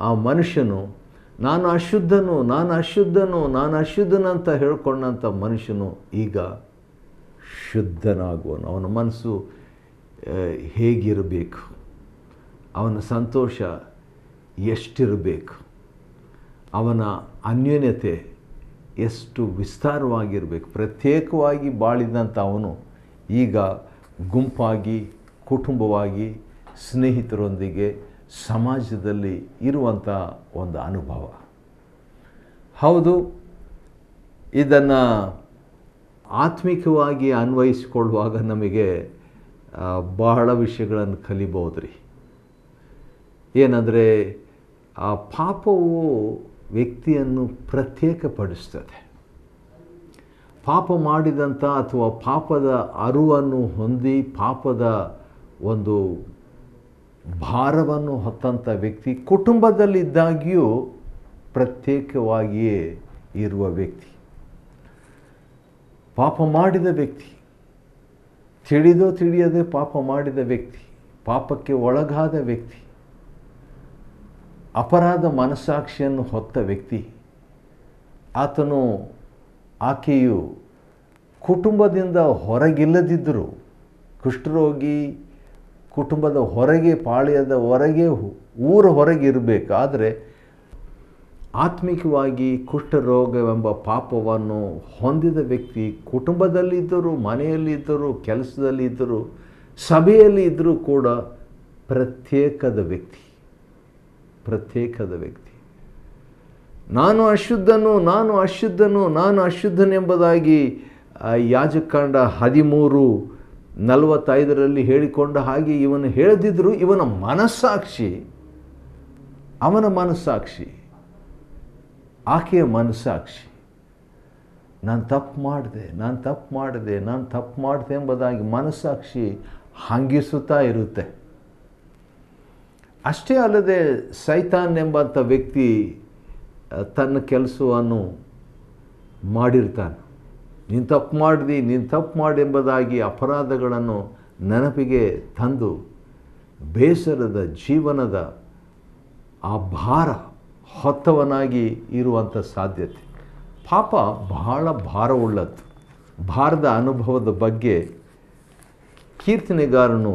ಆ ಮನುಷ್ಯನು ನಾನು ಅಶುದ್ಧನಂತ ಹೇಳ್ಕೊಂಡಂಥ ಮನುಷ್ಯನು ಈಗ ಶುದ್ಧನಾಗುವನು. ಅವನ ಮನಸ್ಸು ಹೇಗಿರಬೇಕು, ಅವನ ಸಂತೋಷ ಎಷ್ಟಿರಬೇಕು, ಅವನ ಅನ್ಯೋನ್ಯತೆ ಎಷ್ಟು ವಿಸ್ತಾರವಾಗಿರಬೇಕು. ಪ್ರತ್ಯೇಕವಾಗಿ ಬಾಳಿದಂಥ ಅವನು ಈಗ ಗುಂಪಾಗಿ, ಕುಟುಂಬವಾಗಿ, ಸ್ನೇಹಿತರೊಂದಿಗೆ ಸಮಾಜದಲ್ಲಿ ಇರುವಂಥ ಒಂದು ಅನುಭವ. ಹೌದು, ಇದನ್ನು ಆತ್ಮಿಕವಾಗಿ ಅನ್ವಯಿಸಿಕೊಳ್ಳುವಾಗ ನಮಗೆ ಬಹಳ ವಿಷಯಗಳನ್ನು ಕಲಿಬೋದ್ರಿ. ಏನಂದರೆ, ಆ ಪಾಪವು ವ್ಯಕ್ತಿಯನ್ನು ಪ್ರತ್ಯೇಕಪಡಿಸ್ತದೆ. ಪಾಪ ಮಾಡಿದಂಥ ಅಥವಾ ಪಾಪದ ಅರಿವನ್ನು ಹೊಂದಿ ಪಾಪದ ಒಂದು ಭಾರವನ್ನು ಹೊತ್ತಂಥ ವ್ಯಕ್ತಿ ಕುಟುಂಬದಲ್ಲಿದ್ದಾಗಿಯೂ ಪ್ರತ್ಯೇಕವಾಗಿಯೇ ಇರುವ ವ್ಯಕ್ತಿ. ಪಾಪ ಮಾಡಿದ ವ್ಯಕ್ತಿ, ತಿಳಿದೋ ತಿಳಿಯದೆ ಪಾಪ ಮಾಡಿದ ವ್ಯಕ್ತಿ, ಪಾಪಕ್ಕೆ ಒಳಗಾದ ವ್ಯಕ್ತಿ, ಅಪರಾಧ ಮನಸ್ಸಾಕ್ಷಿಯನ್ನು ಹೊತ್ತ ವ್ಯಕ್ತಿ, ಆಕೆಯು ಕುಟುಂಬದಿಂದ ಹೊರಗಿಲ್ಲದಿದ್ದರೂ, ಕುಷ್ಠರೋಗಿ ಕುಟುಂಬದ ಹೊರಗೆ, ಪಾಳ್ಯದ ಹೊರಗೆ, ಊರ ಹೊರಗೆ ಇರಬೇಕು. ಆದರೆ ಆತ್ಮಿಕವಾಗಿ ಕುಷ್ಠರೋಗವೆಂಬ ಪಾಪವನ್ನು ಹೊಂದಿದ ವ್ಯಕ್ತಿ ಕುಟುಂಬದಲ್ಲಿದ್ದರೂ, ಮನೆಯಲ್ಲಿದ್ದರೂ, ಕೆಲಸದಲ್ಲಿದ್ದರೂ, ಸಭೆಯಲ್ಲಿ ಇದ್ದರೂ ಕೂಡ ಪ್ರತ್ಯೇಕದ ವ್ಯಕ್ತಿ. ನಾನು ಅಶುದ್ಧನೆಂಬುದಾಗಿ ಯಾಜಕಕಾಂಡ 13:45 ಹೇಳಿಕೊಂಡ ಹಾಗೆ ಇವನು ಹೇಳದಿದ್ದರೂ ಇವನ ಮನಸ್ಸಾಕ್ಷಿ, ಅವನ ಮನಸ್ಸಾಕ್ಷಿ, ಆಕೆಯ ಮನಸ್ಸಾಕ್ಷಿ ನಾನು ತಪ್ಪು ಮಾಡಿದೆ ಎಂಬುದಾಗಿ ಮನಸ್ಸಾಕ್ಷಿ ಹಂಗಿಸುತ್ತಾ ಇರುತ್ತೆ. ಅಷ್ಟೇ ಅಲ್ಲದೆ ಸೈತಾನ್ ಎಂಬಂಥ ವ್ಯಕ್ತಿ ತನ್ನ ಕೆಲಸವನ್ನು ಮಾಡಿರ್ತಾನೆ. ನೀನು ತಪ್ಪು ಮಾಡಿ ಎಂಬುದಾಗಿ ಅಪರಾಧಗಳನ್ನು ನೆನಪಿಗೆ ತಂದು ಬೇಸರದ ಜೀವನದ ಆ ಭಾರ ಹೊತ್ತವನಾಗಿ ಇರುವಂಥ ಸಾಧ್ಯತೆ. ಪಾಪ ಬಹಳ ಭಾರವುಳ್ಳದ್ದು. ಭಾರದ ಅನುಭವದ ಬಗ್ಗೆ ಕೀರ್ತನೆಗಾರನು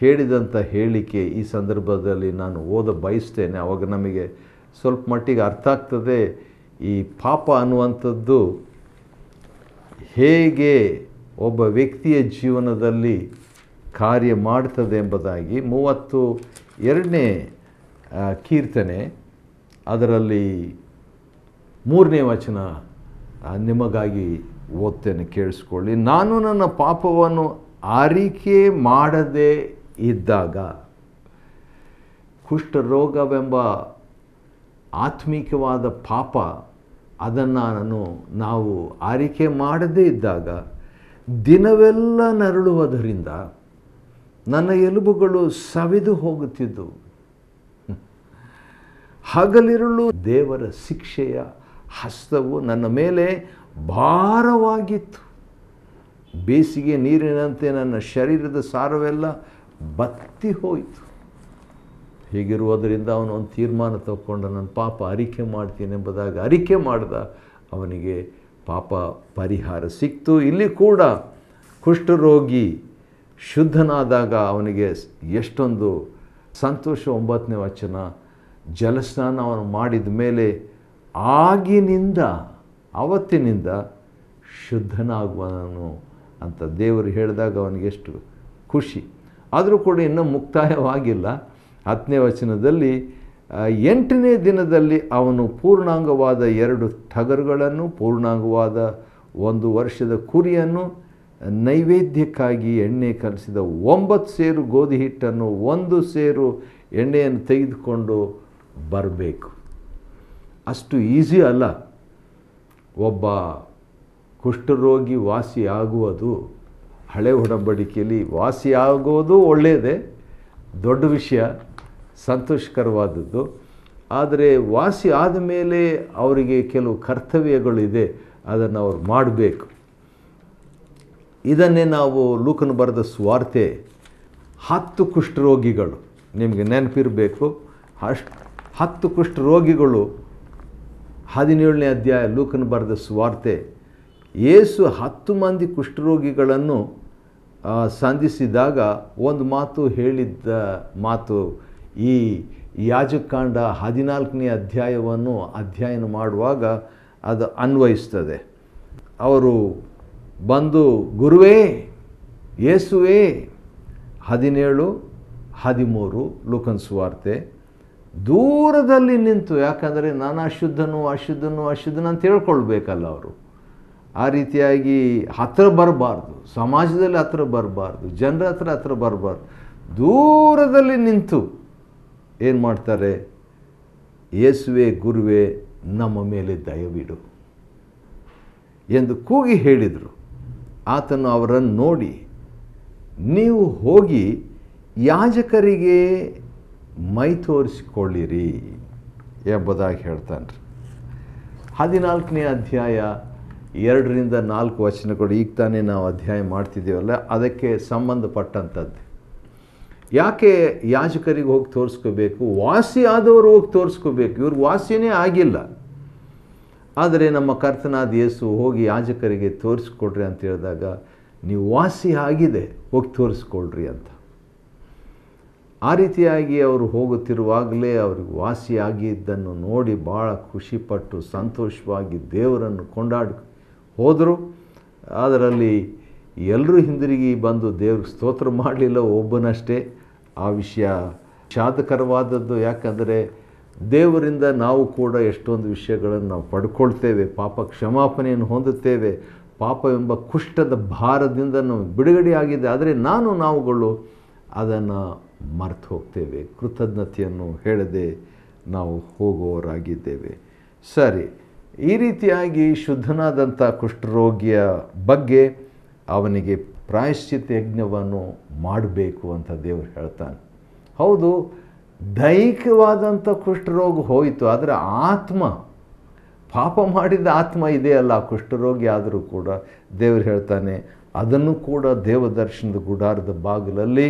ಹೇಳಿದಂಥ ಹೇಳಿಕೆ ಈ ಸಂದರ್ಭದಲ್ಲಿ ನಾನು ಬಯಸ್ತೇನೆ. ಆವಾಗ ನಮಗೆ ಸ್ವಲ್ಪ ಮಟ್ಟಿಗೆ ಅರ್ಥ ಆಗ್ತದೆ ಈ ಪಾಪ ಅನ್ನುವಂಥದ್ದು ಹೇಗೆ ಒಬ್ಬ ವ್ಯಕ್ತಿಯ ಜೀವನದಲ್ಲಿ ಕಾರ್ಯ ಮಾಡ್ತದೆ ಎಂಬುದಾಗಿ. 32ನೇ ಕೀರ್ತನೆ ಅದರಲ್ಲಿ 3ನೇ ವಚನ ನಿಮಗಾಗಿ ಓದ್ತೇನೆ, ಕೇಳಿಸ್ಕೊಳ್ಳಿ. ನಾನು ನನ್ನ ಪಾಪವನ್ನು ಆರಿಕೆ ಮಾಡದೇ ಇದ್ದಾಗ, ಕುಷ್ಠರೋಗವೆಂಬ ಆತ್ಮಿಕವಾದ ಪಾಪ ಅದನ್ನು ನಾವು ಆರಿಕೆ ಮಾಡದೇ ಇದ್ದಾಗ ದಿನವೆಲ್ಲ ನರಳುವುದರಿಂದ ನನ್ನ ಎಲುಬುಗಳು ಸವಿದು ಹೋಗುತ್ತಿದ್ದವು. ಹಗಲಿರುಳು ದೇವರ ಶಿಕ್ಷೆಯ ಹಸ್ತವು ನನ್ನ ಮೇಲೆ ಭಾರವಾಗಿತ್ತು. ಬೇಸಿಗೆ ನೀರಿನಂತೆ ನನ್ನ ಶರೀರದ ಸಾರವೆಲ್ಲ ಬತ್ತಿ ಹೋಯಿತು. ಹೀಗಿರುವುದರಿಂದ ಅವನು ಒಂದು ತೀರ್ಮಾನ ತಗೊಂಡು ನನ್ನ ಪಾಪ ಅರಿಕೆ ಮಾಡ್ತೀನಿ ಎಂಬುದಾಗಿ ಅರಿಕೆ ಮಾಡಿದ. ಅವನಿಗೆ ಪಾಪ ಪರಿಹಾರ ಸಿಕ್ತು. ಇಲ್ಲಿ ಕೂಡ ಕುಷ್ಠರೋಗಿ ಶುದ್ಧನಾದಾಗ ಅವನಿಗೆ ಎಷ್ಟೊಂದು ಸಂತೋಷ. 9ನೇ ವಚನ, ಜಲಸ್ನಾನ ಅವನು ಮಾಡಿದ ಮೇಲೆ ಅವತ್ತಿನಿಂದ ಶುದ್ಧನಾಗುವನು ಅಂತ ದೇವರು ಹೇಳಿದಾಗ ಅವನಿಗೆಷ್ಟು ಖುಷಿ. ಆದರೂ ಕೂಡ ಇನ್ನೂ ಮುಕ್ತಾಯವಾಗಿಲ್ಲ. 10ನೇ ವಚನದಲ್ಲಿ 8ನೇ ದಿನದಲ್ಲಿ ಅವನು ಪೂರ್ಣಾಂಗವಾದ 2 ಟಗರುಗಳನ್ನು, ಪೂರ್ಣಾಂಗವಾದ 1 ವರ್ಷದ ಕುರಿಯನ್ನು, ನೈವೇದ್ಯಕ್ಕಾಗಿ ಎಣ್ಣೆ ಕಲಸಿದ 9 ಸೇರು ಗೋಧಿ ಹಿಟ್ಟನ್ನು, 1 ಸೇರು ಎಣ್ಣೆಯನ್ನು ತೆಗೆದುಕೊಂಡು ಬರಬೇಕು. ಅಷ್ಟು ಈಸಿ ಅಲ್ಲ. ಒಬ್ಬ ಕುಷ್ಠರೋಗಿ ವಾಸಿಯಾಗುವುದು, ಹಳೆ ಒಡಂಬಡಿಕೆಯಲ್ಲಿ ವಾಸಿಯಾಗುವುದು ಒಳ್ಳೆಯದೇ, ದೊಡ್ಡ ವಿಷಯ, ಸಂತೋಷಕರವಾದದ್ದು. ಆದರೆ ವಾಸಿ ಆದಮೇಲೆ ಅವರಿಗೆ ಕೆಲವು ಕರ್ತವ್ಯಗಳಿದೆ, ಅದನ್ನು ಅವ್ರು ಮಾಡಬೇಕು. ಇದನ್ನೇ ನಾವು ಲೂಕನು ಬರೆದ ಸುವಾರ್ತೆ 10 ಕುಷ್ಠರೋಗಿಗಳು, ನಿಮಗೆ ನೆನಪಿರಬೇಕು. 10 ಕುಷ್ಠರೋಗಿಗಳು 17ನೇ ಅಧ್ಯಾಯ ಲೂಕನು ಬರೆದ ಸುವಾರ್ತೆ. ಯೇಸು 10 ಮಂದಿ ಕುಷ್ಠರೋಗಿಗಳನ್ನು ಸಂಧಿಸಿದಾಗ ಒಂದು ಮಾತು ಹೇಳಿದ್ದ ಮಾತು ಈ ಯಾಜಕಾಂಡ 14ನೇ ಅಧ್ಯಾಯವನ್ನು ಅಧ್ಯಯನ ಮಾಡುವಾಗ ಅದು ಅನ್ವಯಿಸ್ತದೆ. ಅವರು ಬಂದು, ಗುರುವೇ, ಯೇಸುವೇ, 17, 13 ಲೂಕನ ಸುವಾರ್ತೆ, ದೂರದಲ್ಲಿ ನಿಂತು, ಯಾಕಂದರೆ ನಾನು ಅಶುದ್ಧನು ಅಂತ ಹೇಳ್ಕೊಳ್ಬೇಕಲ್ಲ ಅವರು. ಆ ರೀತಿಯಾಗಿ ಹತ್ತಿರ ಬರಬಾರ್ದು, ಸಮಾಜದಲ್ಲಿ ಹತ್ತಿರ ಬರಬಾರ್ದು, ಜನರ ಹತ್ರ ಬರಬಾರ್ದು. ದೂರದಲ್ಲಿ ನಿಂತು ಏನು ಮಾಡ್ತಾರೆ? ಯೇಸುವೆ, ಗುರುವೇ, ನಮ್ಮ ಮೇಲೆ ದಯವಿಡು ಎಂದು ಕೂಗಿ ಹೇಳಿದರು. ಆತನು ಅವರನ್ನು ನೋಡಿ, ನೀವು ಹೋಗಿ ಯಾಜಕರಿಗೆ ಮೈ ತೋರಿಸಿಕೊಳ್ಳಿರಿ ಎಂಬುದಾಗಿ ಹೇಳ್ತಾನೆ. 14ನೇ ಅಧ್ಯಾಯ 2ರಿಂದ 4 ವಚನಗಳು ಈಗ ತಾನೇ ನಾವು ಅಧ್ಯಾಯ ಮಾಡ್ತಿದ್ದೀವಲ್ಲ, ಅದಕ್ಕೆ ಸಂಬಂಧಪಟ್ಟಂಥದ್ದು. ಯಾಕೆ ಯಾಜಕರಿಗೆ ಹೋಗಿ ತೋರಿಸ್ಕೋಬೇಕು? ವಾಸಿ ಆದವರು ಹೋಗಿ ತೋರಿಸ್ಕೋಬೇಕು. ಇವ್ರು ವಾಸಿಯೇ ಆಗಿಲ್ಲ. ಆದರೆ ನಮ್ಮ ಕರ್ತನಾದ ಯೇಸು ಹೋಗಿ ಯಾಜಕರಿಗೆ ತೋರಿಸ್ಕೊಡ್ರಿ ಅಂತ ಹೇಳಿದಾಗ, ನೀವು ವಾಸಿ ಆಗಿದೆ, ಹೋಗಿ ತೋರಿಸ್ಕೊಳ್ರಿ ಅಂತ. ಆ ರೀತಿಯಾಗಿ ಅವರು ಹೋಗುತ್ತಿರುವಾಗಲೇ ಅವ್ರಿಗೆ ವಾಸಿಯಾಗಿದ್ದನ್ನು ನೋಡಿ ಭಾಳ ಖುಷಿಪಟ್ಟು ಸಂತೋಷವಾಗಿ ದೇವರನ್ನು ಕೊಂಡಾಡಿ ಹೋದರು. ಅದರಲ್ಲಿ ಎಲ್ಲರೂ ಹಿಂದಿರುಗಿ ಬಂದು ದೇವ್ರಿಗೆ ಸ್ತೋತ್ರ ಮಾಡಲಿಲ್ಲ, ಒಬ್ಬನಷ್ಟೇ. ಆ ವಿಷಯ ವಿಷಾದಕರವಾದದ್ದು. ಯಾಕಂದರೆ ದೇವರಿಂದ ನಾವು ಕೂಡ ಎಷ್ಟೊಂದು ವಿಷಯಗಳನ್ನು ನಾವು ಪಡ್ಕೊಳ್ತೇವೆ, ಪಾಪ ಕ್ಷಮಾಪಣೆಯನ್ನು ಹೊಂದುತ್ತೇವೆ, ಪಾಪ ಎಂಬ ಕುಷ್ಠದ ಭಾರದಿಂದ ನಾವು ಬಿಡುಗಡೆಯಾಗಿದೆ. ಆದರೆ ನಾವುಗಳು ಅದನ್ನು ಮರೆತು ಹೋಗ್ತೇವೆ, ಕೃತಜ್ಞತೆಯನ್ನು ಹೇಳದೆ ನಾವು ಹೋಗುವವರಾಗಿದ್ದೇವೆ. ಸರಿ, ಈ ರೀತಿಯಾಗಿ ಶುದ್ಧನಾದಂಥ ಕುಷ್ಠರೋಗಿಯ ಬಗ್ಗೆ ಅವನಿಗೆ ಪ್ರಾಯಶ್ಚಿತ್ತ ಯಜ್ಞವನ್ನು ಮಾಡಬೇಕು ಅಂತ ದೇವರು ಹೇಳ್ತಾನೆ. ಹೌದು, ದೈಹಿಕವಾದಂಥ ಕುಷ್ಠರೋಗ ಹೋಯಿತು, ಆದರೆ ಆತ್ಮ ಪಾಪ ಮಾಡಿದ ಆತ್ಮ ಇದೆಯಲ್ಲ, ಕುಷ್ಠರೋಗಿ ಆದರೂ ಕೂಡ ದೇವರು ಹೇಳ್ತಾನೆ ಅದನ್ನು ಕೂಡ ದೇವದರ್ಶನದ ಗುಡಾರದ ಬಾಗಿಲಲ್ಲಿ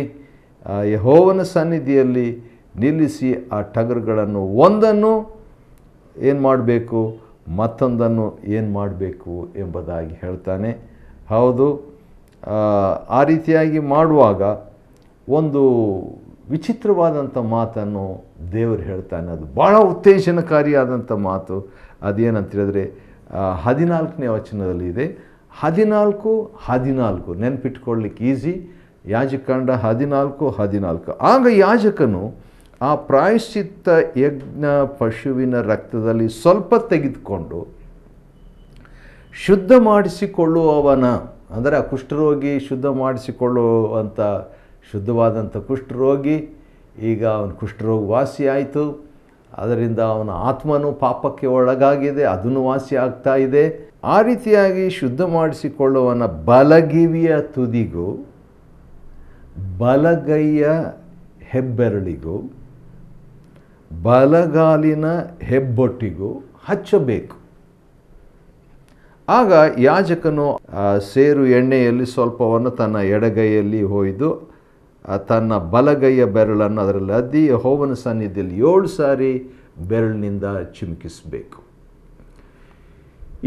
ಯೆಹೋವನ ಸನ್ನಿಧಿಯಲ್ಲಿ ನಿಲ್ಲಿಸಿ ಆ ಟಗರುಗಳನ್ನು ಒಂದನ್ನು ಏನು ಮಾಡಬೇಕು, ಮತ್ತೊಂದನ್ನು ಏನು ಮಾಡಬೇಕು ಎಂಬುದಾಗಿ ಹೇಳ್ತಾನೆ. ಹೌದು, ಆ ರೀತಿಯಾಗಿ ಮಾಡುವಾಗ ಒಂದು ವಿಚಿತ್ರವಾದಂಥ ಮಾತನ್ನು ದೇವರು ಹೇಳ್ತಾನೆ. ಅದು ಭಾಳ ಉತ್ತೇಜನಕಾರಿಯಾದಂಥ ಮಾತು. ಅದೇನಂತ ಹೇಳಿದ್ರೆ 14ನೇ ವಚನದಲ್ಲಿ ಇದೆ. 14 ನೆನಪಿಟ್ಕೊಳ್ಳಿಕ್ಕೆ ಈಸಿ. ಯಾಜಕಾಂಡ 14:14. ಆಗ ಯಾಜಕನು ಆ ಪ್ರಾಯಶ್ಚಿತ್ತ ಯಜ್ಞ ಪಶುವಿನ ರಕ್ತದಲ್ಲಿ ಸ್ವಲ್ಪ ತೆಗೆದುಕೊಂಡು ಶುದ್ಧ ಮಾಡಿಸಿಕೊಳ್ಳುವವನ, ಅಂದರೆ ಆ ಕುಷ್ಠರೋಗಿ ಶುದ್ಧ ಮಾಡಿಸಿಕೊಳ್ಳುವಂಥ ಶುದ್ಧವಾದಂಥ ಕುಷ್ಠರೋಗಿ, ಈಗ ಅವನ ಕುಷ್ಠರೋಗ ವಾಸಿ ಆಯಿತು. ಅದರಿಂದ ಅವನ ಆತ್ಮನು ಪಾಪಕ್ಕೆ ಒಳಗಾಗಿದೆ, ಅದನ್ನು ವಾಸಿ ಆಗ್ತಾ ಇದೆ. ಆ ರೀತಿಯಾಗಿ ಶುದ್ಧ ಮಾಡಿಸಿಕೊಳ್ಳುವವನ ಬಲಗಿವಿಯ ತುದಿಗೂ ಬಲಗೈಯ ಹೆಬ್ಬೆರಳಿಗೂ ಬಲಗಾಲಿನ ಹೆಬ್ಬೊಟ್ಟಿಗೂ ಹಚ್ಚಬೇಕು. ಆಗ ಯಾಜಕನು ಸೇರು ಎಣ್ಣೆಯಲ್ಲಿ ಸ್ವಲ್ಪವನ್ನು ತನ್ನ ಎಡಗೈಯಲ್ಲಿ ಹೊಯ್ದು ತನ್ನ ಬಲಗೈಯ ಬೆರಳನ್ನು ಅದರಲ್ಲಿ ಅದ್ದಿ ಯೆಹೋವನ ಸನ್ನಿಧಿಯಲ್ಲಿ 7 ಸಾರಿ ಬೆರಳಿನಿಂದ ಚಿಮುಕಿಸಬೇಕು.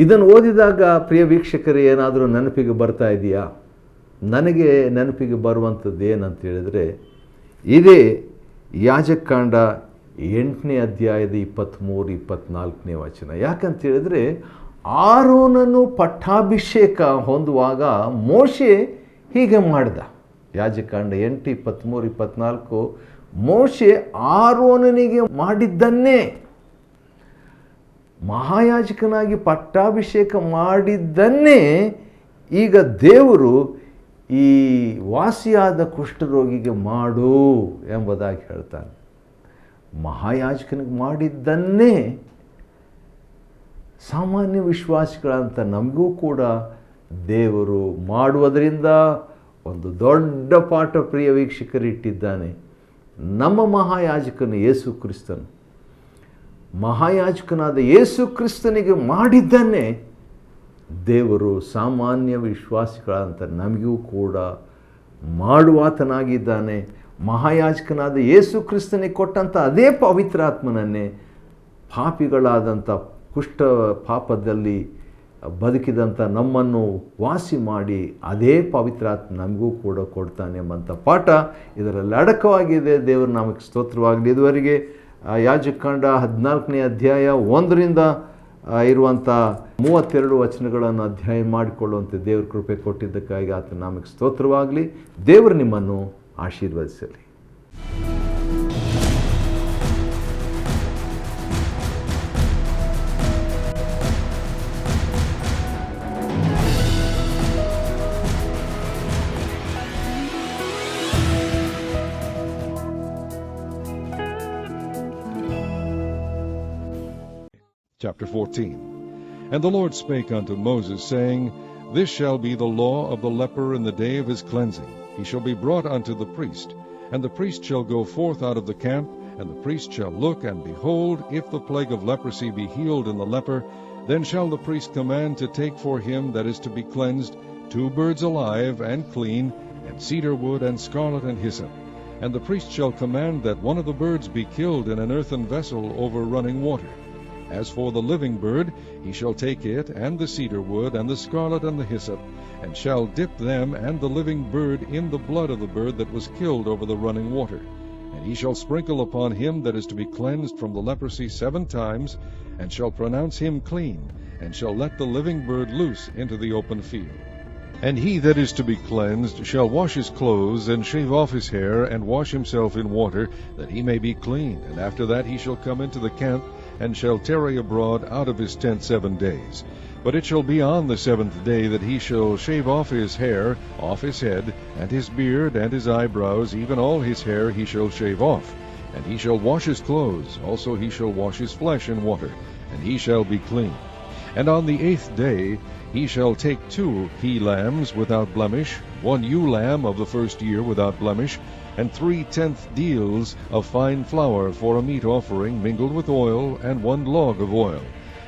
ಇದನ್ನು ಓದಿದಾಗ ಪ್ರಿಯ ವೀಕ್ಷಕರೇ ಏನಾದರೂ ನೆನಪಿಗೆ ಬರ್ತಾ ಇದೆಯಾ? ನನಗೆ ನೆನಪಿಗೆ ಬರುವಂಥದ್ದು ಏನಂತ ಹೇಳಿದರೆ, ಇದೇ ಯಾಜಕಾಂಡ 8ನೇ ಅಧ್ಯಾಯದ 23-24ನೇ ವಚನ. ಯಾಕಂತ ಹೇಳಿದ್ರೆ ಆರೋನನು ಪಟ್ಟಾಭಿಷೇಕ ಹೊಂದುವಾಗ ಮೋಶೆ ಹೀಗೆ ಮಾಡ್ದ. ಯಾಜಕಾಂಡ 8:23-24 ಮೋಶೆ ಆರೋನನಿಗೆ ಮಾಡಿದ್ದನ್ನೇ, ಮಹಾಯಾಜಕನಾಗಿ ಪಟ್ಟಾಭಿಷೇಕ ಮಾಡಿದ್ದನ್ನೇ ಈಗ ದೇವರು ಈ ವಾಸಿಯಾದ ಕುಷ್ಠರೋಗಿಗೆ ಮಾಡು ಎಂಬುದಾಗಿ ಹೇಳ್ತಾನೆ. ಮಹಾಯಾಜಕನಿಗೆ ಮಾಡಿದ್ದನ್ನೇ ಸಾಮಾನ್ಯ ವಿಶ್ವಾಸಿಗಳಂತ ನಮಗೂ ಕೂಡ ದೇವರು ಮಾಡುವುದರಿಂದ ಒಂದು ದೊಡ್ಡ ಪಾಠ ಪ್ರಿಯ ವೀಕ್ಷಕರಿಟ್ಟಿದ್ದಾನೆ. ನಮ್ಮ ಮಹಾಯಾಜಕನು ಯೇಸು ಕ್ರಿಸ್ತನು. ಮಹಾಯಾಜಕನಾದ ಯೇಸು ಕ್ರಿಸ್ತನಿಗೆ ಮಾಡಿದ್ದನ್ನೇ ದೇವರು ಸಾಮಾನ್ಯ ವಿಶ್ವಾಸಿಗಳಂತ ನಮಗೂ ಕೂಡ ಮಾಡುವಾತನಾಗಿದ್ದಾನೆ. ಮಹಾಯಾಜಕನಾದ ಯೇಸು ಕ್ರಿಸ್ತನಿಗೆ ಕೊಟ್ಟಂಥ ಅದೇ ಪವಿತ್ರಾತ್ಮನನ್ನೇ ಪಾಪಿಗಳಾದಂಥ ಕುಷ್ಠ ಪಾಪದಲ್ಲಿ ಬದುಕಿದಂಥ ನಮ್ಮನ್ನು ವಾಸಿ ಮಾಡಿ ಅದೇ ಪವಿತ್ರಾತ್ಮ ನಮಗೂ ಕೂಡ ಕೊಡ್ತಾನೆ ಎಂಬಂಥ ಪಾಠ ಇದರಲ್ಲಿ ಅಡಕವಾಗಿದೆ. ದೇವರ ನಾಮಕ್ಕೆ ಸ್ತೋತ್ರವಾಗಲಿ. ಇದುವರೆಗೆ ಯಾಜಕಾಂಡ 14ನೇ ಅಧ್ಯಾಯ 1ರಿಂದ ಇರುವಂಥ 32 ವಚನಗಳನ್ನು ಅಧ್ಯಯನ ಮಾಡಿಕೊಳ್ಳುವಂತೆ ದೇವ್ರ ಕೃಪೆ ಕೊಟ್ಟಿದ್ದಕ್ಕಾಗಿ ಆತನ ನಾಮಕ್ಕೆ ಸ್ತೋತ್ರವಾಗಲಿ. ದೇವರು ನಿಮ್ಮನ್ನು ಆಶೀರ್ವದಿಸಲಿ. Chapter 14. And the Lord spake unto Moses, saying, This shall be the law of the leper in the day of his cleansing. He shall be brought unto the priest, and the priest shall go forth out of the camp, and the priest shall look, and behold, if the plague of leprosy be healed in the leper, then shall the priest command to take for him that is to be cleansed 2 birds alive and clean, and cedar wood, and scarlet, and hyssop. And the priest shall command that one of the birds be killed in an earthen vessel over running water. As for the living bird, he shall take it, and the cedar wood, and the scarlet, and the hyssop, and shall dip them and the living bird in the blood of the bird that was killed over the running water. And he shall sprinkle upon him that is to be cleansed from the leprosy 7 times, and shall pronounce him clean, and shall let the living bird loose into the open field. And he that is to be cleansed shall wash his clothes, and shave off his hair, and wash himself in water, that he may be clean. And after that he shall come into the camp, and shall tarry abroad out of his tent 7 days. But it shall be on the 7th day that he shall shave off his hair off his head, and his beard, and his eyebrows, even all his hair he shall shave off. And he shall wash his clothes, also he shall wash his flesh in water, and he shall be clean. And on the 8th day he shall take 2 he-lambs without blemish, 1 ewe lamb of the first year without blemish, and 3/10 deals of fine flour for a meat offering mingled with oil, and 1 log of oil.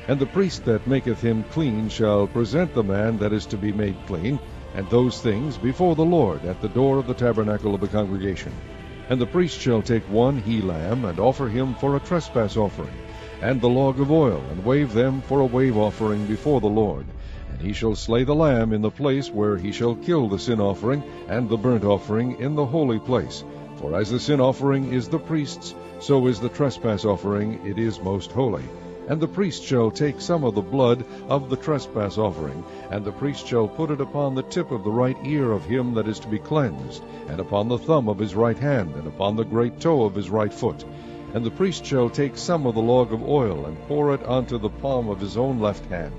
And the priest that maketh him clean shall present the man that is to be made clean, and those things before the Lord at the door of the tabernacle of the congregation. And the priest shall take one he-lamb, and offer him for a trespass offering, and the log of oil, and wave them for a wave offering before the Lord. And he shall slay the lamb in the place where he shall kill the sin offering and the burnt offering in the holy place. For as the sin offering is the priest's, so is the trespass offering, it is most holy. And the priest shall take some of the blood of the trespass offering, and the priest shall put it upon the tip of the right ear of him that is to be cleansed, and upon the thumb of his right hand, and upon the great toe of his right foot. And the priest shall take some of the log of oil, and pour it unto the palm of his own left hand.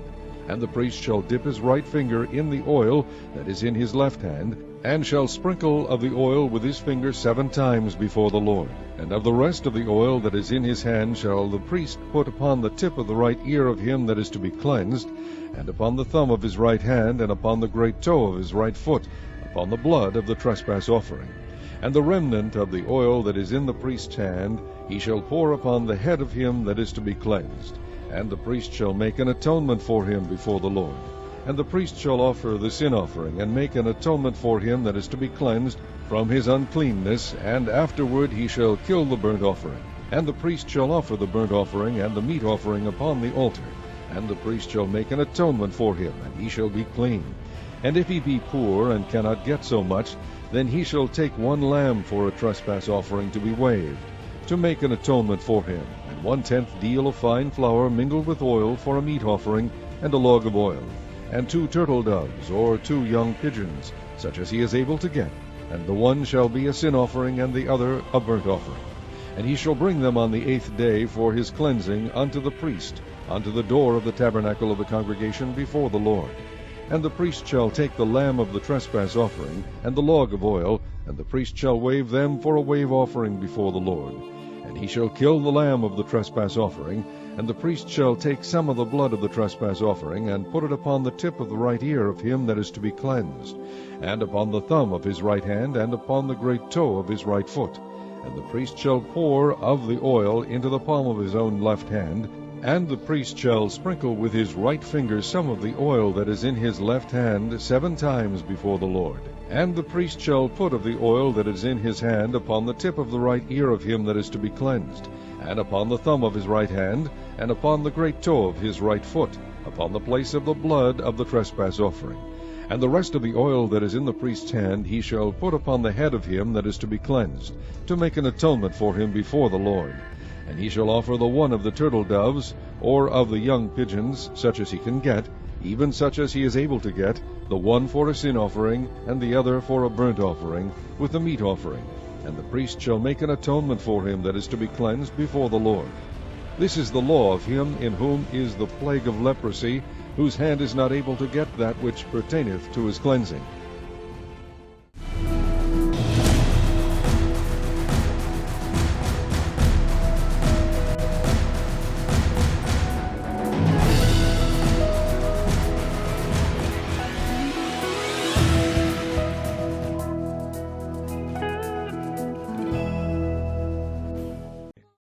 And the priest shall dip his right finger in the oil that is in his left hand, and shall sprinkle of the oil with his finger 7 times before the Lord. And of the rest of the oil that is in his hand shall the priest put upon the tip of the right ear of him that is to be cleansed, and upon the thumb of his right hand, and upon the great toe of his right foot, upon the blood of the trespass offering. And the remnant of the oil that is in the priest's hand he shall pour upon the head of him that is to be cleansed. And the priest shall make an atonement for him before the Lord. And the priest shall offer the sin offering, and make an atonement for him that is to be cleansed from his uncleanness, and afterward he shall kill the burnt offering. And the priest shall offer the burnt offering and the meat offering upon the altar. And the priest shall make an atonement for him, and he shall be clean. And if he be poor, and cannot get so much, then he shall take 1 lamb for a trespass offering to be waved, to make an atonement for him, and 1/10 deal of fine flour mingled with oil for a meat offering, and a log of oil, and 2 turtle doves, or 2 young pigeons, such as he is able to get, and the one shall be a sin offering, and the other a burnt offering. And he shall bring them on the 8th day for his cleansing unto the priest, unto the door of the tabernacle of the congregation before the Lord. And the priest shall take the lamb of the trespass offering, and the log of oil, and the priest shall wave them for a wave offering before the Lord. And he shall kill the lamb of the trespass offering, and the priest shall take some of the blood of the trespass offering, and put it upon the tip of the right ear of him that is to be cleansed, and upon the thumb of his right hand, and upon the great toe of his right foot. And the priest shall pour of the oil into the palm of his own left hand, and the priest shall sprinkle with his right finger some of the oil that is in his left hand 7 times before the Lord. And the priest shall put of the oil that is in his hand upon the tip of the right ear of him that is to be cleansed, and upon the thumb of his right hand, and upon the great toe of his right foot, upon the place of the blood of the trespass offering. And the rest of the oil that is in the priest's hand he shall put upon the head of him that is to be cleansed, to make an atonement for him before the Lord. And he shall offer the one of the turtle doves, or of the young pigeons, such as he can get, even such as he is able to get, the one for a sin offering, and the other for a burnt offering, with the meat offering. And the priest shall make an atonement for him that is to be cleansed before the Lord. This is the law of him in whom is the plague of leprosy, whose hand is not able to get that which pertaineth to his cleansing.